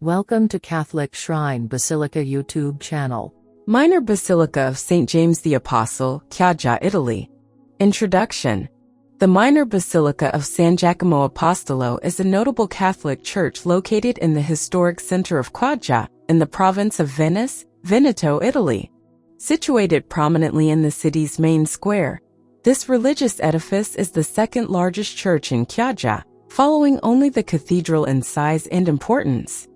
Welcome to Catholic Shrine Basilica YouTube channel. Minor Basilica of St. James the Apostle, Chioggia, Italy. Introduction. The Minor Basilica of San Giacomo Apostolo is a notable Catholic church located in the historic center of Chioggia, in the province of Venice, Veneto, Italy. Situated prominently in the city's main square, this religious edifice is the second largest church in Chioggia, following only the cathedral in size and importance.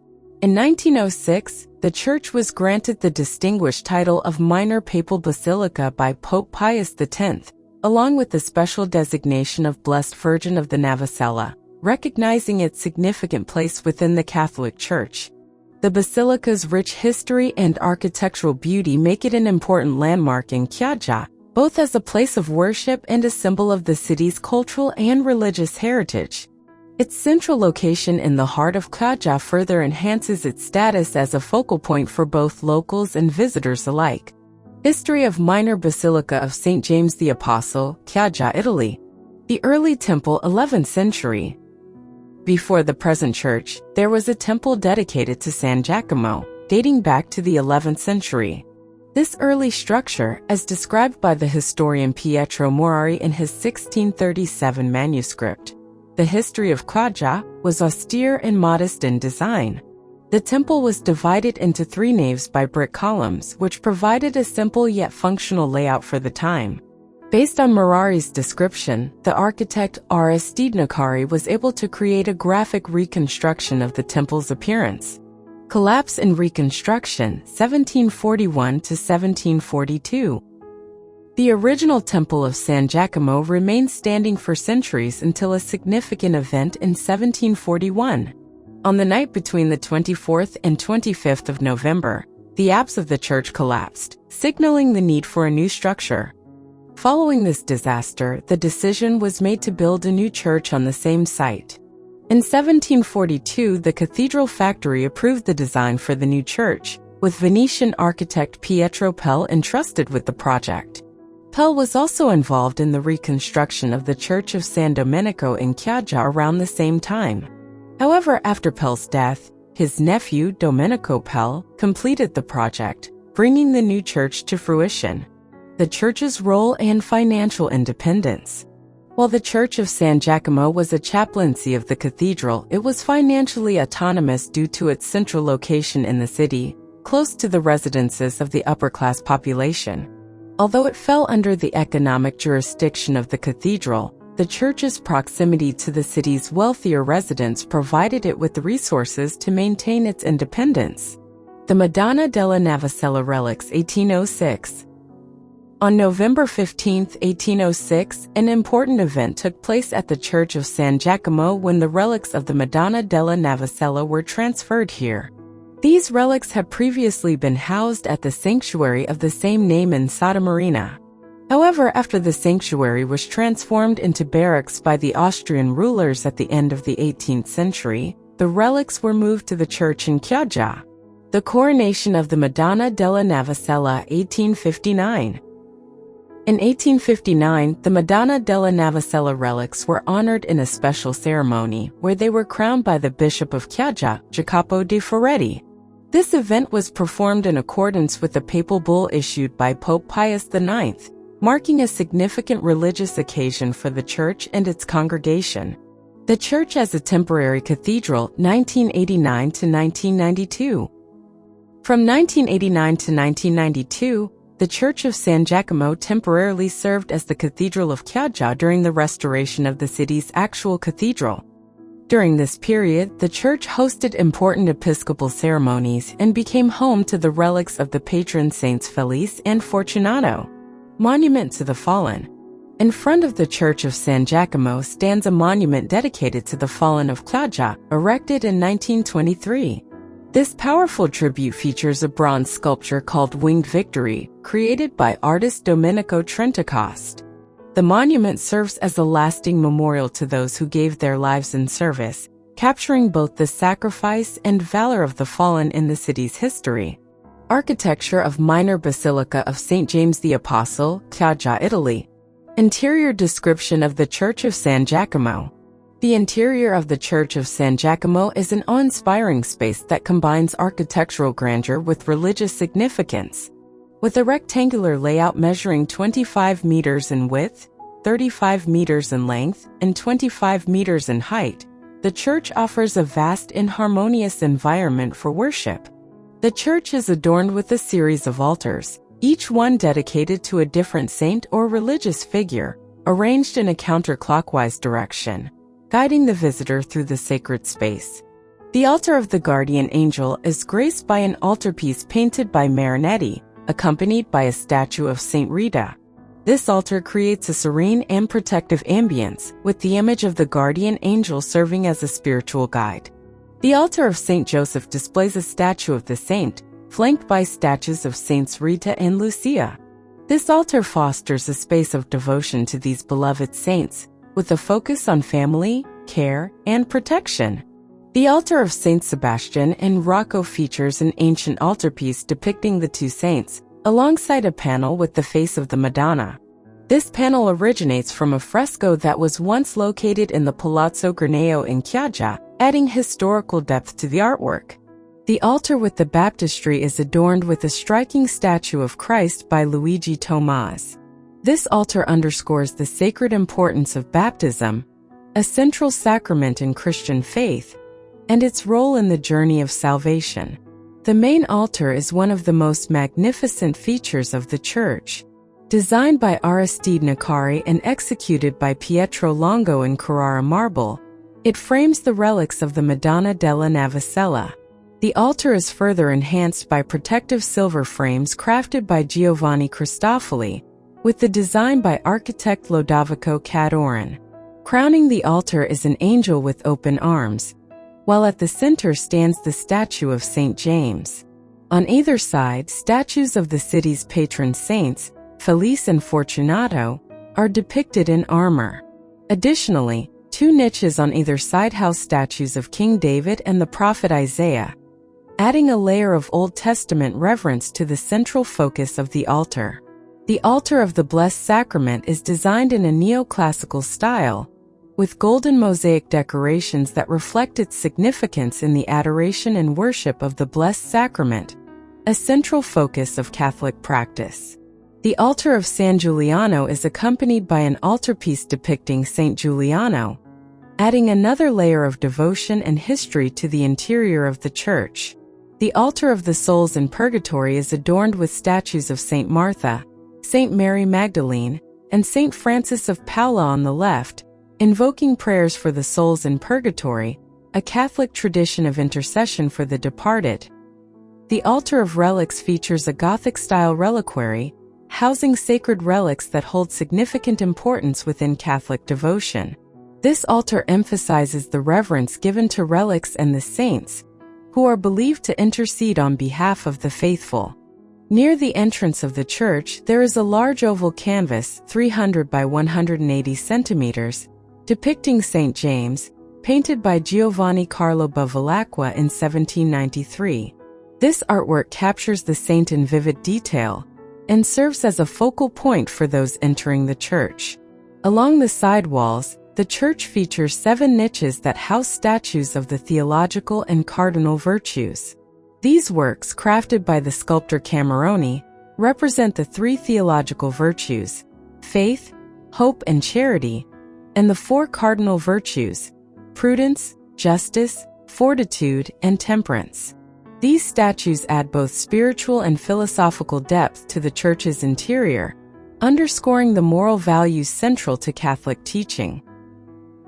In 1906, the church was granted the distinguished title of Minor Papal Basilica by Pope Pius X, along with the special designation of Blessed Virgin of the Navicella, recognizing its significant place within the Catholic Church. The basilica's rich history and architectural beauty make it an important landmark in Chioggia, both as a place of worship and a symbol of the city's cultural and religious heritage. Its central location in the heart of Chioggia further enhances its status as a focal point for both locals and visitors alike. History of Minor Basilica of St. James the Apostle, Chioggia, Italy. The early temple, 11th century. Before the present church, there was a temple dedicated to San Giacomo, dating back to the 11th century. This early structure, as described by the historian Pietro Morari in his 1637 manuscript, The History of Chioggia, was austere and modest in design. The temple was divided into 3 naves by brick columns, which provided a simple yet functional layout for the time. Based on Morari's description, the architect Aristide Nacari was able to create a graphic reconstruction of the temple's appearance. Collapse and reconstruction, 1741 to 1742. The original Temple of San Giacomo remained standing for centuries until a significant event in 1741. On the night between the 24th and 25th of November, the apse of the church collapsed, signaling the need for a new structure. Following this disaster, the decision was made to build a new church on the same site. In 1742, the cathedral factory approved the design for the new church, with Venetian architect Pietro Pell entrusted with the project. Pell was also involved in the reconstruction of the Church of San Domenico in Chioggia around the same time. However, after Pell's death, his nephew, Domenico Pell, completed the project, bringing the new church to fruition. The church's role and financial independence. While the Church of San Giacomo was a chaplaincy of the cathedral, it was financially autonomous due to its central location in the city, close to the residences of the upper-class population. Although it fell under the economic jurisdiction of the cathedral, the church's proximity to the city's wealthier residents provided it with the resources to maintain its independence. The Madonna della Navicella relics, 1806. On November 15, 1806, an important event took place at the Church of San Giacomo when the relics of the Madonna della Navicella were transferred here. These relics had previously been housed at the sanctuary of the same name in Santa Marina. However, after the sanctuary was transformed into barracks by the Austrian rulers at the end of the 18th century, the relics were moved to the church in Chioggia. The coronation of the Madonna della Navicella, 1859. In 1859, the Madonna della Navicella relics were honored in a special ceremony where they were crowned by the Bishop of Chioggia, Jacopo de Ferretti. This event was performed in accordance with the papal bull issued by Pope Pius IX, marking a significant religious occasion for the church and its congregation. The church as a temporary cathedral, 1989 to 1992. From 1989 to 1992, the Church of San Giacomo temporarily served as the Cathedral of Chioggia during the restoration of the city's actual cathedral. During this period, the church hosted important episcopal ceremonies and became home to the relics of the patron saints Felice and Fortunato. Monument to the Fallen. In front of the Church of San Giacomo stands a monument dedicated to the fallen of Chioggia, erected in 1923. This powerful tribute features a bronze sculpture called Winged Victory, created by artist Domenico Trentacoste. The monument serves as a lasting memorial to those who gave their lives in service, capturing both the sacrifice and valor of the fallen in the city's history. Architecture of Minor Basilica of St. James the Apostle, Chioggia, Italy. Interior description of the Church of San Giacomo. The interior of the Church of San Giacomo is an awe-inspiring space that combines architectural grandeur with religious significance. With a rectangular layout measuring 25 meters in width, 35 meters in length, and 25 meters in height, the church offers a vast and harmonious environment for worship. The church is adorned with a series of altars, each one dedicated to a different saint or religious figure, arranged in a counterclockwise direction, guiding the visitor through the sacred space. The altar of the guardian angel is graced by an altarpiece painted by Marinetti, accompanied by a statue of Saint Rita. This altar creates a serene and protective ambience, with the image of the guardian angel serving as a spiritual guide. The altar of Saint Joseph displays a statue of the saint, flanked by statues of Saints Rita and Lucia. This altar fosters a space of devotion to these beloved saints, with a focus on family, care, and protection. The altar of Saint Sebastian in Rocco features an ancient altarpiece depicting the two saints, alongside a panel with the face of the Madonna. This panel originates from a fresco that was once located in the Palazzo Graneo in Chioggia, adding historical depth to the artwork. The altar with the baptistry is adorned with a striking statue of Christ by Luigi Tomasi. This altar underscores the sacred importance of baptism, a central sacrament in Christian faith, and its role in the journey of salvation. The main altar is one of the most magnificent features of the church. Designed by Aristide Nicari and executed by Pietro Longo in Carrara marble, it frames the relics of the Madonna della Navicella. The altar is further enhanced by protective silver frames crafted by Giovanni Cristofoli, with the design by architect Lodovico Cadorna. Crowning the altar is an angel with open arms, while at the center stands the statue of St. James. On either side, statues of the city's patron saints, Felice and Fortunato, are depicted in armor. Additionally, two niches on either side house statues of King David and the prophet Isaiah, adding a layer of Old Testament reverence to the central focus of the altar. The altar of the Blessed Sacrament is designed in a neoclassical style, with golden mosaic decorations that reflect its significance in the adoration and worship of the Blessed Sacrament, a central focus of Catholic practice. The altar of San Giuliano is accompanied by an altarpiece depicting Saint Giuliano, adding another layer of devotion and history to the interior of the church. The altar of the Souls in Purgatory is adorned with statues of Saint Martha, Saint Mary Magdalene, and Saint Francis of Paula on the left, invoking prayers for the souls in purgatory, a Catholic tradition of intercession for the departed. The altar of relics features a Gothic-style reliquary, housing sacred relics that hold significant importance within Catholic devotion. This altar emphasizes the reverence given to relics and the saints, who are believed to intercede on behalf of the faithful. Near the entrance of the church, there is a large oval canvas, 300 by 180 centimeters, depicting St. James, painted by Giovanni Carlo Bevilacqua in 1793. This artwork captures the saint in vivid detail and serves as a focal point for those entering the church. Along the side walls, the church features 7 niches that house statues of the theological and cardinal virtues. These works, crafted by the sculptor Cameroni, represent the 3 theological virtues: faith, hope, and charity, and the 4 cardinal virtues: prudence, justice, fortitude, and temperance. These statues add both spiritual and philosophical depth to the church's interior, underscoring the moral values central to Catholic teaching.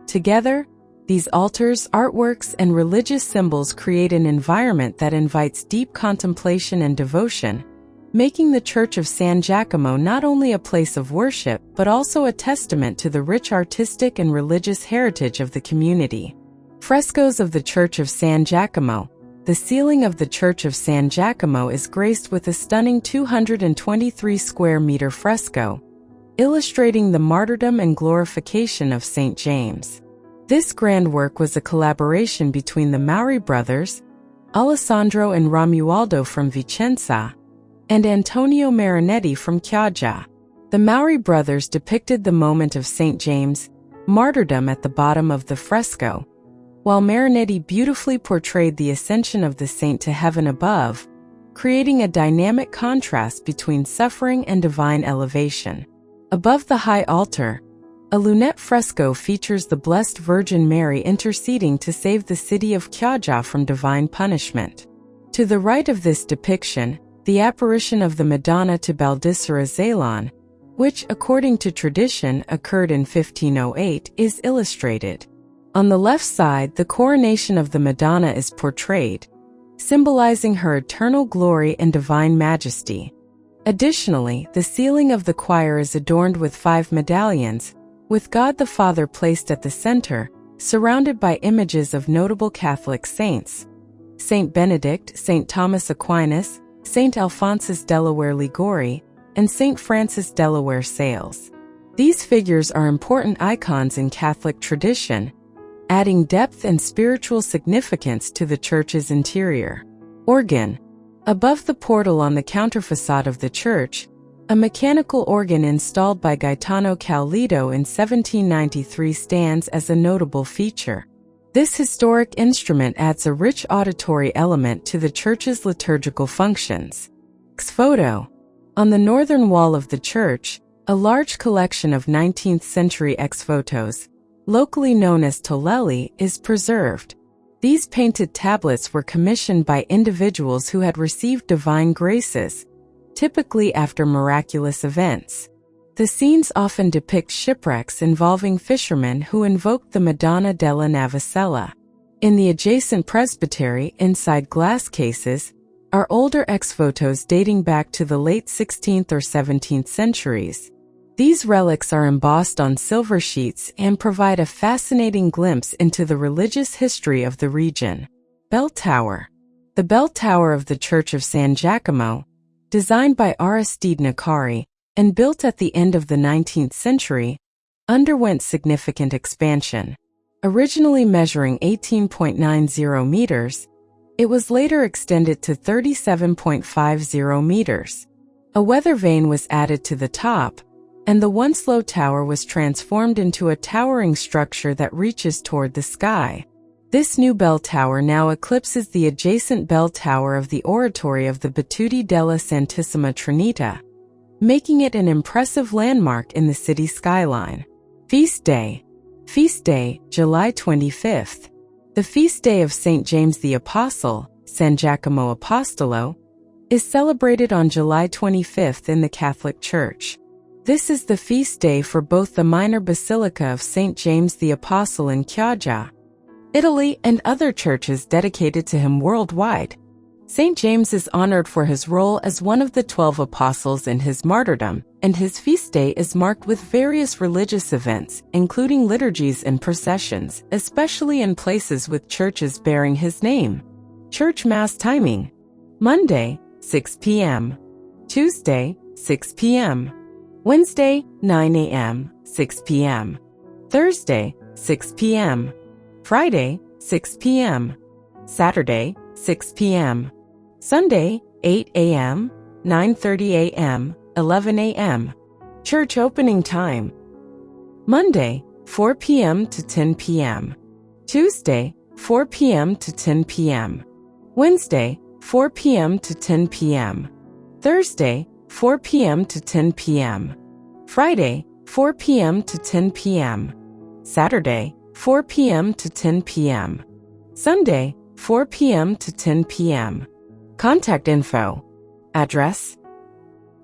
Together, these altars, artworks, and religious symbols create an environment that invites deep contemplation and devotion, making the Church of San Giacomo not only a place of worship but also a testament to the rich artistic and religious heritage of the community. Frescoes of the Church of San Giacomo. The ceiling of the Church of San Giacomo is graced with a stunning 223 square meter fresco, illustrating the martyrdom and glorification of St. James. This grand work was a collaboration between the Mauri brothers, Alessandro and Romualdo from Vicenza, and Antonio Marinetti from Chioggia. The Mauri brothers depicted the moment of St. James, martyrdom at the bottom of the fresco, while Marinetti beautifully portrayed the ascension of the saint to heaven above, creating a dynamic contrast between suffering and divine elevation. Above the high altar, a lunette fresco features the Blessed Virgin Mary interceding to save the city of Chioggia from divine punishment. To the right of this depiction, the apparition of the Madonna to Baldassarre Longhena, which, according to tradition, occurred in 1508, is illustrated. On the left side, the coronation of the Madonna is portrayed, symbolizing her eternal glory and divine majesty. Additionally, the ceiling of the choir is adorned with 5 medallions, with God the Father placed at the center, surrounded by images of notable Catholic saints: Saint Benedict, Saint Thomas Aquinas, Saint Alphonsus Delaware Ligori, and Saint Francis Delaware Sales. These figures are important icons in Catholic tradition, adding depth and spiritual significance to the church's interior. Organ. Above the portal on the counterfacade of the church, a mechanical organ installed by Gaetano Caulido in 1793 stands as a notable feature. This historic instrument adds a rich auditory element to the church's liturgical functions. Ex-photo. On the northern wall of the church, a large collection of 19th-century ex-photos, locally known as tolelli, is preserved. These painted tablets were commissioned by individuals who had received divine graces, typically after miraculous events. The scenes often depict shipwrecks involving fishermen who invoked the Madonna della Navicella. In the adjacent presbytery, inside glass cases, are older ex-photos dating back to the late 16th or 17th centuries. These relics are embossed on silver sheets and provide a fascinating glimpse into the religious history of the region. Bell Tower. The bell tower of the Church of San Giacomo, designed by Aristide Nicari and built at the end of the 19th century, underwent significant expansion. Originally measuring 18.90 meters, it was later extended to 37.50 meters. A weather vane was added to the top, and the once low tower was transformed into a towering structure that reaches toward the sky. This new bell tower now eclipses the adjacent bell tower of the Oratory of the Battuti della Santissima Trinita, making it an impressive landmark in the city skyline. Feast Day. Feast Day, July 25th. The feast day of St. James the Apostle, San Giacomo Apostolo, is celebrated on July 25th in the Catholic Church. This is the feast day for both the minor Basilica of St. James the Apostle in Chioggia, Italy, and other churches dedicated to him worldwide. St. James is honored for his role as one of the 12 apostles in his martyrdom, and his feast day is marked with various religious events, including liturgies and processions, especially in places with churches bearing his name. Church Mass timing: Monday, 6 p.m. Tuesday, 6 p.m. Wednesday, 9 a.m., 6 p.m. Thursday, 6 p.m. Friday, 6 p.m. Saturday, 6 p.m. Sunday, 8 a.m., 9:30 a.m., 11 a.m. Church opening time: Monday, 4 p.m. to 10 p.m. Tuesday, 4 p.m. to 10 p.m. Wednesday, 4 p.m. to 10 p.m. Thursday, 4 p.m. to 10 p.m. Friday, 4 p.m. to 10 p.m. Saturday, 4 p.m. to 10 p.m. Sunday, 4 p.m. to 10 p.m. Contact info. Address: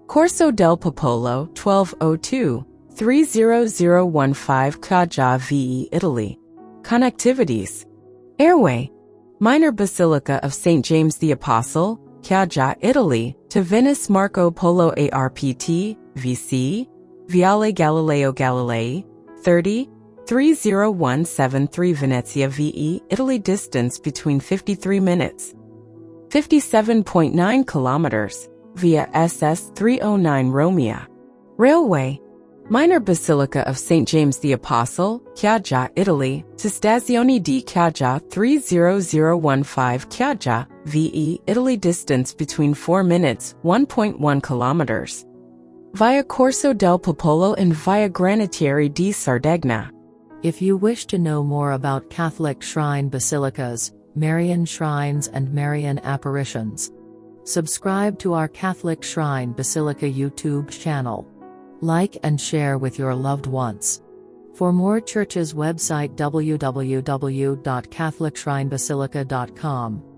Corso del Popolo, 1202, 30015 Chioggia, VE, Italy. Connectivities: Airway, Minor Basilica of St. James the Apostle, Chioggia, Italy, to Venice Marco Polo ARPT, VC, Viale Galileo Galilei, 30, 30173 Venezia, VE, Italy. Distance between 53 minutes. 57.9 kilometers, via SS 309 Romea. Railway, Minor Basilica of St. James the Apostle, Chioggia, Italy, to Stazione di Chioggia, 30015 Chioggia, VE, Italy. Distance between 4 minutes, 1.1 kilometers. Via Corso del Popolo and via Granatieri di Sardegna. If you wish to know more about Catholic shrine basilicas, Marian shrines and Marian apparitions, subscribe to our Catholic Shrine Basilica YouTube channel. Like and share with your loved ones. For more churches website www.catholicshrinebasilica.com.